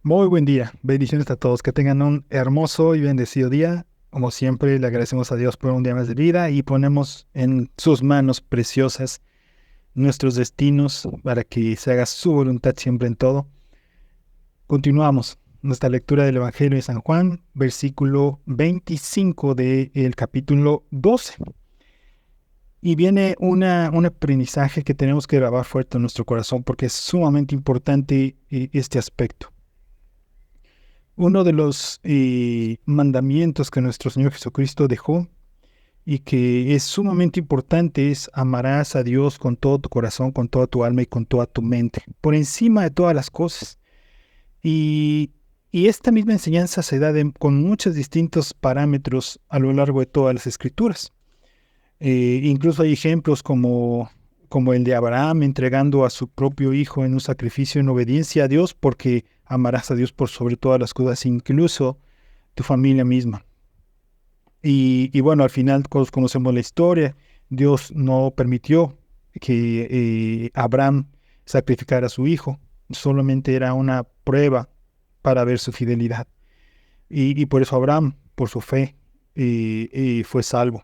Muy buen día, bendiciones a todos, que tengan un hermoso y bendecido día. Como siempre, le agradecemos a Dios por un día más de vida y ponemos en sus manos preciosas nuestros destinos para que se haga su voluntad siempre en todo. Continuamos nuestra lectura del Evangelio de San Juan, versículo 25 del capítulo 12. Y viene un aprendizaje que tenemos que grabar fuerte en nuestro corazón porque es sumamente importante este aspecto. Uno de los mandamientos que nuestro Señor Jesucristo dejó y que es sumamente importante es: amarás a Dios con todo tu corazón, con toda tu alma y con toda tu mente, por encima de todas las cosas. Y, y esta misma enseñanza se da con muchos distintos parámetros a lo largo de todas las Escrituras. Incluso hay ejemplos como el de Abraham entregando a su propio hijo en un sacrificio en obediencia a Dios, porque amarás a Dios por sobre todas las cosas, incluso tu familia misma. Y bueno, al final todos conocemos la historia. Dios no permitió que Abraham sacrificara a su hijo, solamente era una prueba para ver su fidelidad. Y por eso Abraham, por su fe, fue salvo.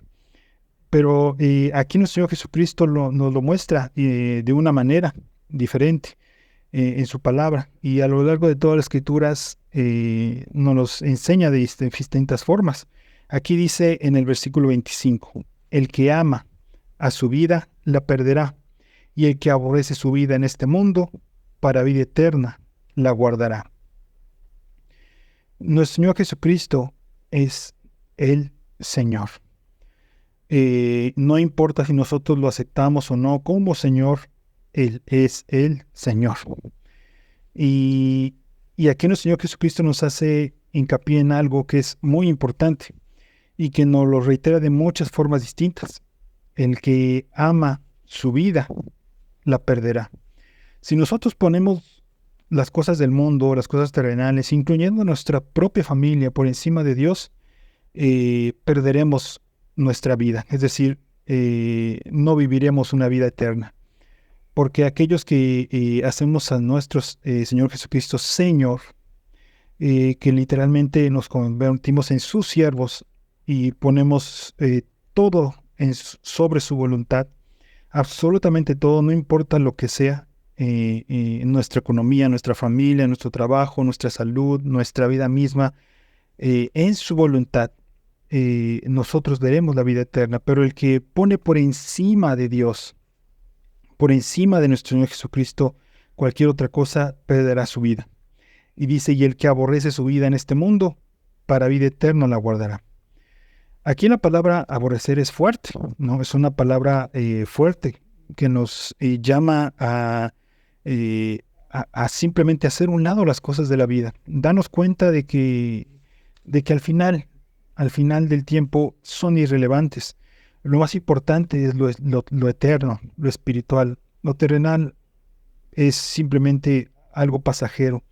Pero aquí nuestro Señor Jesucristo nos lo muestra de una manera diferente en su palabra. Y a lo largo de todas las Escrituras nos los enseña de distintas formas. Aquí dice en el versículo 25, el que ama a su vida la perderá, y el que aborrece su vida en este mundo, para vida eterna la guardará. Nuestro Señor Jesucristo es el Señor. No importa si nosotros lo aceptamos o no como Señor, Él es el Señor. Y aquí nuestro Señor Jesucristo nos hace hincapié en algo que es muy importante y que nos lo reitera de muchas formas distintas. El que ama su vida, la perderá. Si nosotros ponemos las cosas del mundo, las cosas terrenales, incluyendo nuestra propia familia, por encima de Dios, perderemos nuestra vida, es decir, no viviremos una vida eterna, porque aquellos que hacemos a nuestro Señor Jesucristo Señor, que literalmente nos convertimos en sus siervos y ponemos todo sobre su voluntad, absolutamente todo, no importa lo que sea, nuestra economía, nuestra familia, nuestro trabajo, nuestra salud, nuestra vida misma, en su voluntad, nosotros veremos la vida eterna. Pero el que pone por encima de Dios, por encima de nuestro Señor Jesucristo, cualquier otra cosa, perderá su vida. Y dice, y el que aborrece su vida en este mundo, para vida eterna la guardará. Aquí la palabra aborrecer es fuerte, ¿no? Es una palabra fuerte que nos llama a simplemente hacer un lado las cosas de la vida. Danos cuenta de que al final del tiempo son irrelevantes. Lo más importante es lo eterno, lo espiritual. Lo terrenal es simplemente algo pasajero.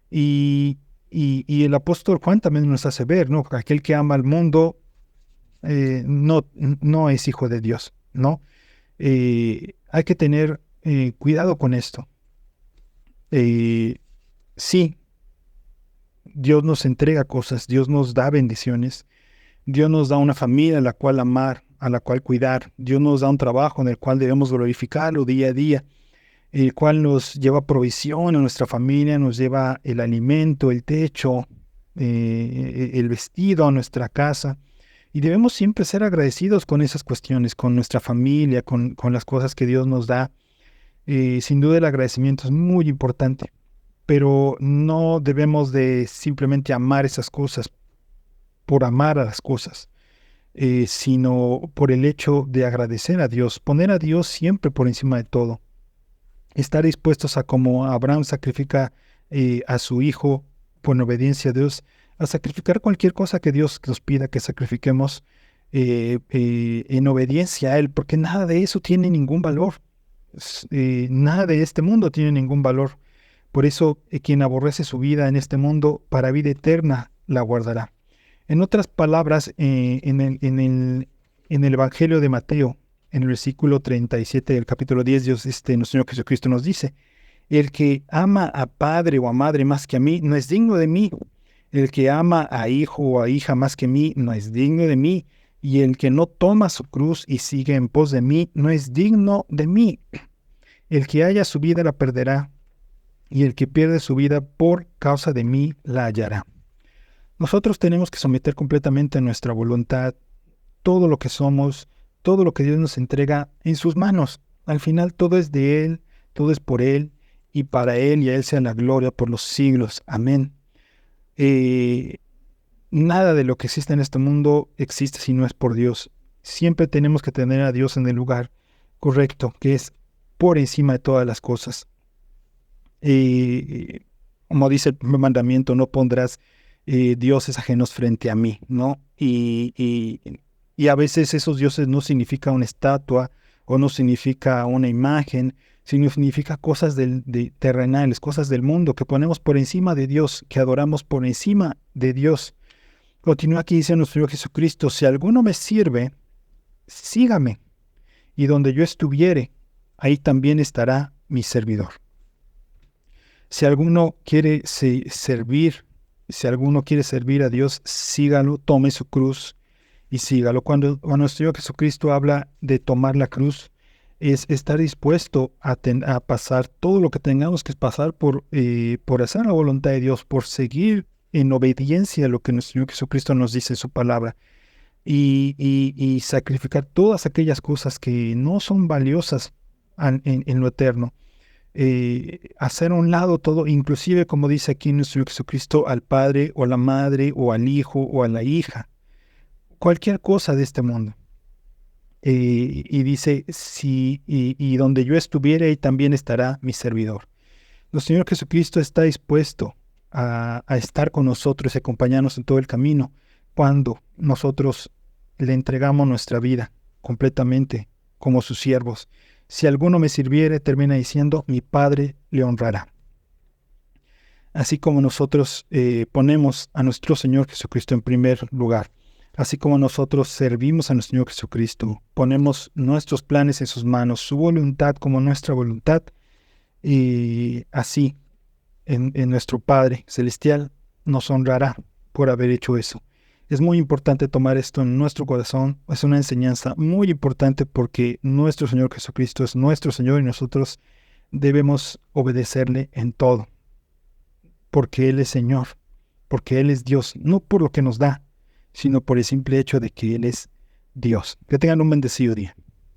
Y el apóstol Juan también nos hace ver, ¿no? Aquel que ama al mundo no es hijo de Dios, ¿no? Hay que tener cuidado con esto. Sí, Dios nos entrega cosas, Dios nos da bendiciones, Dios nos da una familia a la cual amar, a la cual cuidar, Dios nos da un trabajo en el cual debemos glorificarlo día a día, el cual nos lleva provisión a nuestra familia, nos lleva el alimento, el techo, el vestido a nuestra casa. Y debemos siempre ser agradecidos con esas cuestiones, con nuestra familia, con las cosas que Dios nos da. Sin duda el agradecimiento es muy importante, pero no debemos de simplemente amar esas cosas por amar a las cosas, sino por el hecho de agradecer a Dios, poner a Dios siempre por encima de todo. Estar dispuestos a, como Abraham sacrifica a su hijo por obediencia a Dios, a sacrificar cualquier cosa que Dios nos pida que sacrifiquemos en obediencia a Él, porque nada de eso tiene ningún valor. Nada de este mundo tiene ningún valor. Por eso, quien aborrece su vida en este mundo, para vida eterna la guardará. En otras palabras, en el Evangelio de Mateo, en el versículo 37 del capítulo 10, Dios, nuestro Señor Jesucristo nos dice: El que ama a padre o a madre más que a mí no es digno de mí. El que ama a hijo o a hija más que mí no es digno de mí. Y el que no toma su cruz y sigue en pos de mí no es digno de mí. El que haya su vida la perderá, y el que pierde su vida por causa de mí la hallará. Nosotros tenemos que someter completamente nuestra voluntad, todo lo que somos, todo lo que Dios nos entrega en sus manos. Al final todo es de Él, todo es por Él, y para Él y a Él sea la gloria por los siglos. Amén. Nada de lo que existe en este mundo existe si no es por Dios. Siempre tenemos que tener a Dios en el lugar correcto, que es por encima de todas las cosas. Como dice el primer mandamiento, no pondrás dioses ajenos frente a mí, ¿no? Y a veces esos dioses no significa una estatua o no significa una imagen, sino significa cosas terrenales, cosas del mundo que ponemos por encima de Dios, que adoramos por encima de Dios. Continúa aquí, dice nuestro Señor Jesucristo: si alguno me sirve, sígame, y donde yo estuviere, ahí también estará mi servidor. Si alguno quiere servir, si alguno quiere servir a Dios, sígalo, tome su cruz y sígalo. Cuando nuestro Señor Jesucristo habla de tomar la cruz, es estar dispuesto a pasar todo lo que tengamos que pasar por hacer la voluntad de Dios, por seguir en obediencia a lo que nuestro Señor Jesucristo nos dice en su palabra, y sacrificar todas aquellas cosas que no son valiosas en lo eterno. Hacer a un lado todo, inclusive como dice aquí nuestro Señor Jesucristo, al padre o a la madre o al hijo o a la hija, cualquier cosa de este mundo. Y dice, y donde yo estuviere, ahí también estará mi servidor. Nuestro Señor Jesucristo está dispuesto a estar con nosotros y acompañarnos en todo el camino cuando nosotros le entregamos nuestra vida completamente como sus siervos. Si alguno me sirviere, termina diciendo, mi Padre le honrará. Así como nosotros ponemos a nuestro Señor Jesucristo en primer lugar, así como nosotros servimos a nuestro Señor Jesucristo, ponemos nuestros planes en sus manos, su voluntad como nuestra voluntad, y así en nuestro Padre Celestial nos honrará por haber hecho eso. Es muy importante tomar esto en nuestro corazón. Es una enseñanza muy importante porque nuestro Señor Jesucristo es nuestro Señor y nosotros debemos obedecerle en todo. Porque Él es Señor, porque Él es Dios, no por lo que nos da, sino por el simple hecho de que Él es Dios. Que tengan un bendecido día.